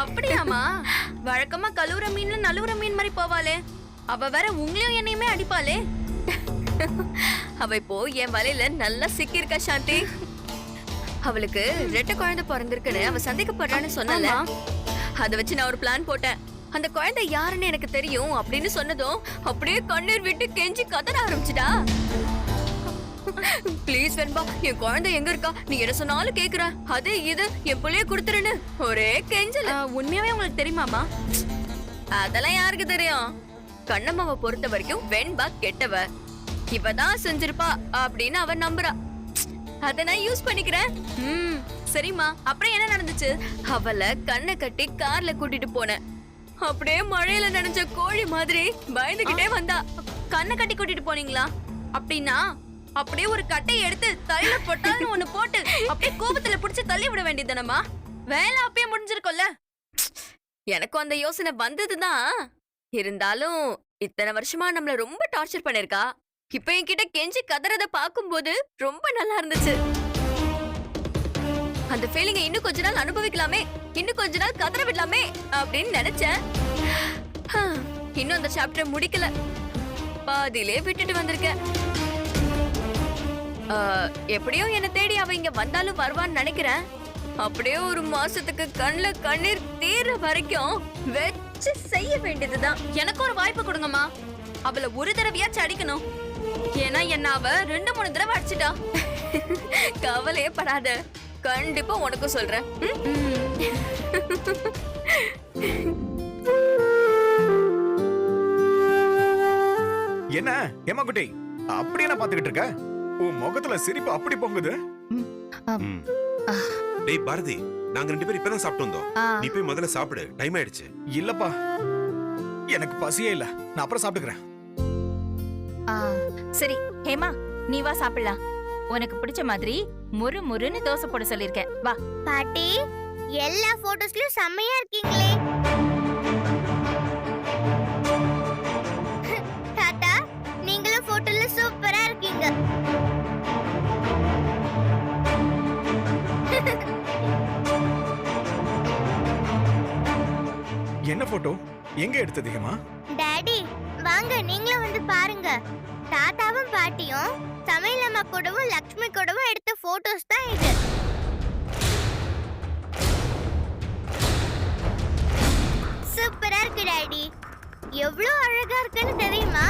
அப்படியாமா? வழக்கமா கழுவுற மீன்ல நழுவுற மீன் மாதிரி போவாளே, அவ வேற உங்களையும் என்னையுமே அடிப்பாளே. அவ இப்போ என் வலையில நல்லா சிக்கியிருக்கா சாந்தி. அவளுக்கு ரெட்டை குழந்தை பிறந்திருக்குன்னு அவ சந்தேகப்படுறான்னு சொன்னல. அத வச்சு நான் ஒரு பிளான் போட்டேன். அந்த குழந்தை யாருன்னு எனக்கு தெரியும் அப்படின்னு சொன்னதும் அப்படியே கண்ணீர் விட்டு கெஞ்சி கதற ஆரம்பிச்சுடா. ப்ளீஸ் வெண்பா, என் குழந்தை எங்க இருக்கா? நீ என்ன சொன்னாலும் கேக்குற. அது இது என் புள்ளைய குடுத்துருன்னு ஒரே கெஞ்சல். உண்மையாவே உங்களுக்கு தெரியுமாமா? அதெல்லாம் யாருக்கு தெரியும்? கண்ணம்மாவை பொறுத்த வரைக்கும் வெண்பா கெட்டவ, இவதான் செஞ்சிருப்பா அப்படின்னு அவ நம்புறா. அத நான் யூஸ் பண்ணிக்கிறேன். சரிம்மா, அப்புறம் என்ன நடந்துச்சு? அவளை கண்ணை கட்டி கார்ல கூட்டிட்டு போனேன். அப்படியே மழையில நனைஞ்ச கோழி மாதிரி பயந்துகிட்டே வந்தா. கண்ணை கட்டி கூட்டிட்டு போனீங்களா? அப்படின்னா அப்படியே ஒரு கட்டையை எடுத்து தலையில போட்டாலும் ஒண்ணு போட்டு அப்படியே கோபத்துல புடிச்சு தள்ளி விட வேண்டியதுனமா? வேலை அப்பயே முடிஞ்சிருக்கும்ல. எனக்கும் அந்த யோசனை வந்ததுதான். இருந்தாலும் இத்தனை வருஷமா நம்மள ரொம்ப டார்ச்சர் பண்ணிருக்கா. இப்ப என்கிட்ட கெஞ்சி கதறத பாக்கும்போது ரொம்ப நல்லா இருந்துச்சு. அந்த ஃபீலிங்க இன்னும் கொஞ்ச நாள் அனுபவிக்கலாமே, இன்னும் கொஞ்ச நாள் கதற விடலாமே அப்படின்னு நினைச்சேன். இன்னும் அந்த சாப்டர் முடிக்கல, பாதியிலே விட்டுட்டு வந்திருக்கேன். எப்படியும் என்ன தேடி அவ இங்க வந்தாலும் வருவான்னு நினைக்கிறேன். அப்படியே ஒரு மாசத்துக்கு கண்ணுல கண்ணீர் தீர வரைக்கும் வச்சு செய்ய வேண்டியதுதான். எனக்கு ஒரு வாய்ப்பு கொடுங்கம்மா. அவளை ஒரு தடவையாச்சும் அடிக்கணும். ஏன்னா என்ன அவ 2-3 தடவை அடிச்சிட்டா. கவலையே படாத, கண்டிப்பா உனக்கும் சொல்றேன். என்ன ஏமா குட்டி அப்படி என்ன பாத்துக்கிட்டு இருக்க? உன் முகத்துல சிரிப்பு அப்படி பொங்குது. டேய் பாரதி, நாங்க 2 பேரும் இப்பதான் சாப்பிட்டு வந்தோம். நீ போய் முதல்ல சாப்பிடு, டைம் ஆயிடுச்சு. இல்லப்பா, எனக்கு பசியே இல்ல, நான் அப்புறம் சாப்பிட்டுக்கிறேன். சரி ஹேமா, நீ வா சாப்பிடலாம். உனக்கு பிடிச்ச மாதிரி முறு முறுன்னு தோசை போட சொல்லிருக்கேன், வா. பாட்டி, எல்லா போட்டோஸ்லயும் செம்மையா இருக்கீங்களே. தாத்தா, நீங்களும் போட்டோல சூப்பரா இருக்கீங்க. என்ன போட்டோ? எங்க எடுத்தது ஹேமா? டாடி, வாங்க நீங்களும் வந்து பாருங்க. தாத்தாவும் பாட்டியும் சமையல் அம்மா கூடவும் லக்ஷ்மி கூடவும் எடுத்த போட்டோஸ் தான் இது. சூப்பரா இருக்கு டாடி. எவ்வளவு அழகா இருக்குன்னு தெரியுமா?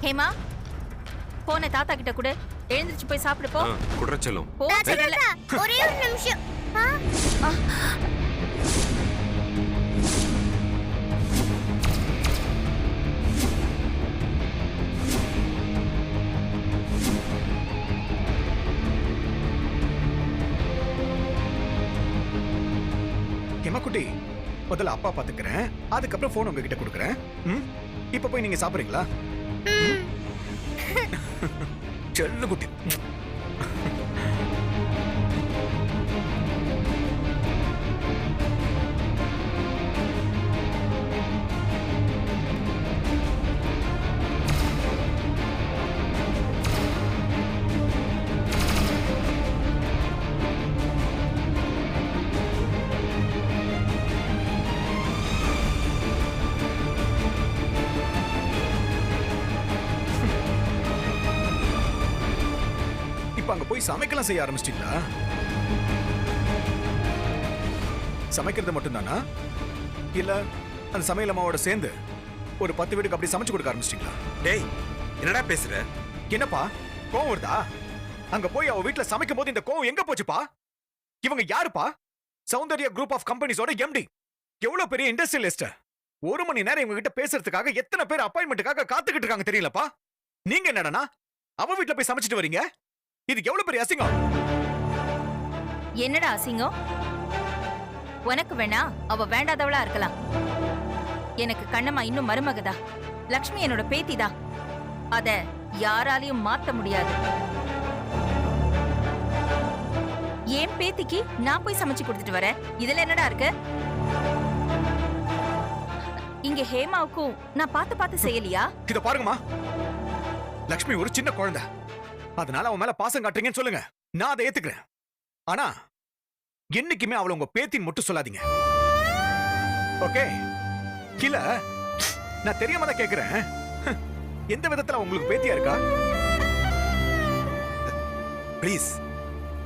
ஹேமா, போன தாத்தா கிட்ட கூட எழுந்திருச்சு போய் சாப்பிடு போ. குடுறச்சலும். போ சொல்லல. ஒரே ஒரு நிமிஷம். ஹேமா குட்டி, முதல்ல அப்பா பாத்துக்கிறேன், அதுக்கப்புறம் போன் உங்ககிட்ட கொடுக்குறேன். இப்ப போய் நீங்க சாப்பிடுறீங்களா? செல்ல குட்டி. அங்க போய் சமைக்கலாம் செய்ய ஆரம்பிச்சிட்டீங்களா? சமைக்கிறது மட்டும்தானா, இல்ல அந்த சமையல் அம்மாவோட சேர்ந்து ஒரு 10 வீட்டுக்கு அப்படி சமைச்சு கொடுக்க ஆரம்பிச்சிட்டீங்களா? டேய், என்னடா பேசுற? என்னப்பா கோவம் வருதா? அங்க போய் அவ வீட்டுல சமைக்கும் போது இந்த கோவம் எங்க போச்சுப்பா? இவங்க யாருப்பா? சௌந்தர்யா குரூப் ஆஃப் கம்பெனிஸோட எம்டி. எவ்வளவு பெரிய இண்டஸ்ட்ரியலிஸ்ட். 1 மணி நேரம் இவங்க கிட்ட பேசுறதுக்காக எத்தனை பேர் அப்பாயின்மெண்ட்டுக்காக காத்துக்கிட்டு இருக்காங்க தெரியலப்பா? நீங்க என்னடா அவ வீட்டுல போய் சமைச்சிட்டு வரீங்க? இது எவ்வளவு பெரிய அசிங்கம். என்னடா அசிங்கம்? உனக்கு வேணா அவ வேண்டாதவளா இருக்கலாம். எனக்கு கண்ணம்மா இன்னும் மருமகதா, லக்ஷ்மி என்னோட பேத்திதா. அத யாராலையும் மாத்த முடியாது. என் பேத்திக்கு நான் போய் சமைச்சு கொடுத்துட்டு வரேன். இதுல என்னடா இருக்கு? இங்க ஹேமாவுக்கும் நான் பார்த்து பார்த்து செய்யலையா? இத பாருங்கம்மா, லக்ஷ்மி ஒரு சின்ன குழந்தை, அதனால அவன் மேல பாசம் காட்டுறீங்கன்னு சொல்லுங்க, நான் அதை ஏத்துக்கிறேன். ஆனா என்னைக்குமே அவளை உங்க பேத்தின்னு மட்டும் சொல்லாதீங்க, ஓகே? இல்ல நான் தெரியாம தான் கேக்குறேன், எந்த விதத்துல உங்களுக்கு பேத்தியா இருக்கா? ப்ளீஸ்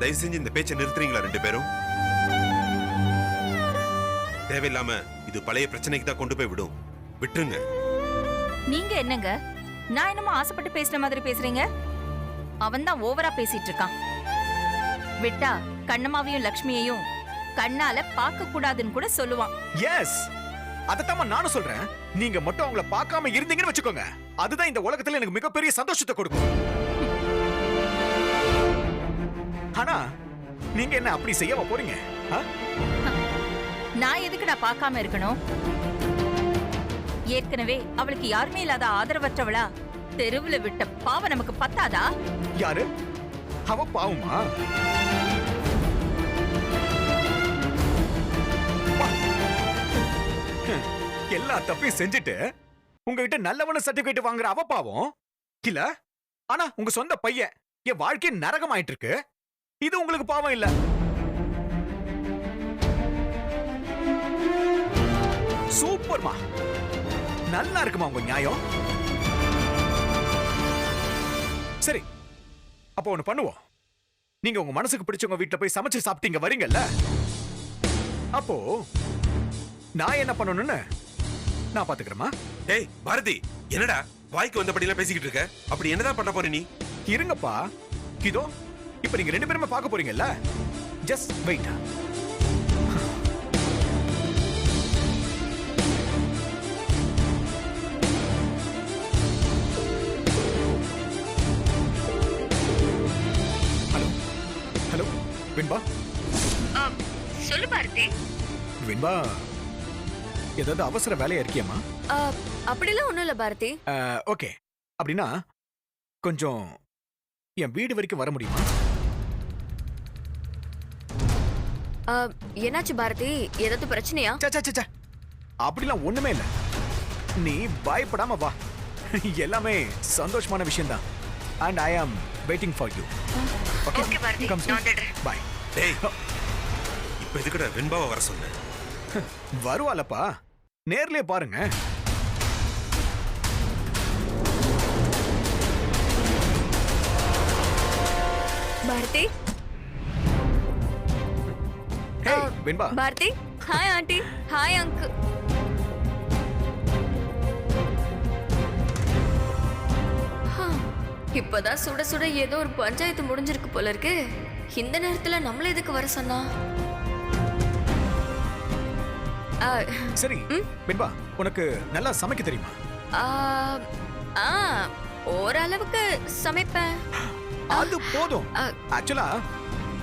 தயவு செஞ்சு இந்த பேச்சை நிறுத்துறீங்களா ரெண்டு பேரும்? தேவையில்லாம இது பழைய பிரச்சனைக்கு தான் கொண்டு போய் விடும். விட்டுருங்க. நீங்க என்னங்க நான் என்னமோ ஆசைப்பட்டு பேசுற மாதிரி பேசுறீங்க? அவன் தான் ஓவரா பேசிட்டு இருக்கான். விட்டா கண்ணம்மாவையும் லக்ஷ்மியையும் கண்ணால பார்க்க கூடாதுன்னு கூட சொல்லுவான். எஸ், அதத்தான் நானும் சொல்றேன். நீங்க மட்டும் அவங்கள பார்க்காம இருந்தீங்கன்னு வச்சுக்கோங்க, அதுதான் இந்த உலகத்துல எனக்கு மிகப்பெரிய சந்தோஷத்தை கொடுக்கும். ஆனா நீங்க என்ன அப்படி செய்யவா போறீங்க? நான் எதுக்குடா பார்க்காம இருக்கணும்? ஏற்கனவே அவளுக்கு யாருமே இல்லாத ஆதரவற்றவளா தெருவுல விட்ட பாவம் நமக்கு பத்தாதா? யாரு அவ? பாவமா? எல்லா தப்பையும் செஞ்சுட்டு உங்ககிட்ட நல்லவன சர்டிபிகேட் வாங்குற அவ பாவம் இல்ல? ஆனா உங்க சொந்த பையன் என் வாழ்க்கை நரகம் ஆயிட்டு இருக்கு, இது உங்களுக்கு பாவம் இல்ல? சூப்பர்மா, நல்லா இருக்குமா உங்க நியாயம்? சரி, அப்போ ஒண்ணு பண்ணுவோம். நீங்க உங்க மனசுக்கு பிடிச்சவங்க வீட்டுல போய் சமைச்சு சாப்பிட்டீங்க வரீங்கல்ல, அப்போ நான் என்ன பண்ணணும்னு நான் பாத்துக்கிறேமா. டேய் பாரதி, என்னடா வாய்க்கு வந்தபடியெல்லாம் பேசிக்கிட்டு இருக்க? அப்படி என்னதான் பண்ண போற நீ? இருங்கப்பா, இதோ இப்ப நீங்க ரெண்டு பேருமே பார்க்க போறீங்கல்ல, ஜஸ்ட் வெயிட். ஹலோ ஹலோ வெண்பா. சொல்லு பாரதி. வெண்பா, ஏதாவது அவசர வேலையா இருக்கியம்மா? அப்படிலாம் ஒண்ணும் இல்ல பாரதி. ஓகே, அப்படின்னா கொஞ்சம் என் வீடு வரைக்கும் வர முடியுமா? என்னாச்சு பாரதி? ஏதாவது பிரச்சனையா? சே, அப்படிலாம் ஒண்ணுமே இல்ல, நீ பயப்படாம வா, எல்லாமே சந்தோஷமான விஷயம் தான். And I am waiting for you. Okay, Bharathi, நான் வந்துடுறேன். பை. டேய் இப்ப எதுக்குடா வெண்பாவை வர சொன்ன? வருவாளப்பா, நேர்லயே பாருங்க. Bharathi. Hey Venba. Bharathi, hi aunty. Hi uncle. இப்பதான் சுட சுட ஏதோ ஒரு பஞ்சாயத்து முடிஞ்சிருக்கு போல இருக்கு. இந்த நேரத்துல நம்மள எதுக்கு வர சொன்னா? சரி வெண்பா, உனக்கு நல்லா சமைக்க தெரியுமா? ஓரளவுக்கு சமைப்பேன். அது போதும். ஆக்சுவலா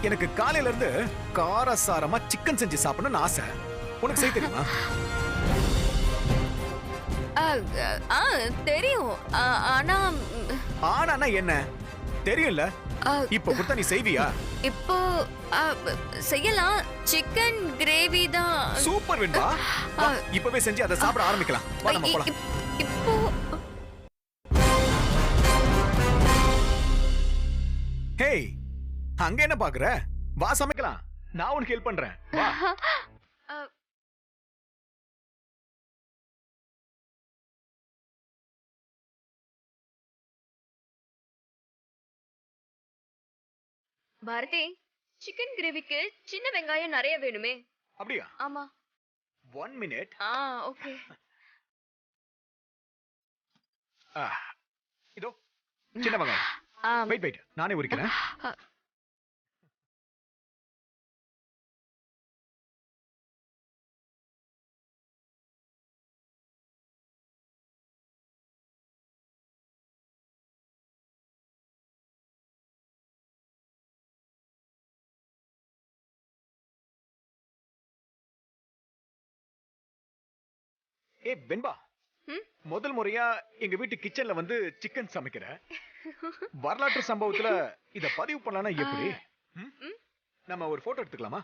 எனக்கு காலையில இருந்து காரசாரமா சிக்கன் செஞ்சு சாப்பிடணும்னு ஆசை. உனக்கு செய்ய தெரியுமா? தெரியும். ஆனா ஆனா என்ன தெரியும்ல, இப்ப கொடுத்தா நீ செய்வியா? இப்போ செய்யலாம். சிக்கன் கிரேவி தான். சூப்பர் வெண்பா, வா, இப்பவே செஞ்சு அதை சாப்பிட ஆரம்பிக்கலாம். வா நம்ம போலாம். இப்போ ஹேய், அங்க என்ன பாக்குற? வா சமைக்கலாம், நான் உனக்கு ஹெல்ப் பண்றேன். வா. பாரதி, சிக்கன் கிரேவிக்கு சின்ன வெங்காயம் நிறைய வேணுமே. அப்படியா? ஆமா. 1 மினிட். ஓகே. இதோ சின்ன வெங்காயம். வெயிட், நானே உரிக்கிறேன். ஏ வெண்பா, முதல் முறையா எங்க வீட்டு கிச்சன்ல வந்து சிக்கன் சமைக்கிற. வரலாற்று சம்பவத்துல இத பதிவு பண்ணலாம்னா எப்படி? நம்ம ஒரு போட்டோ எடுத்துக்கலாமா?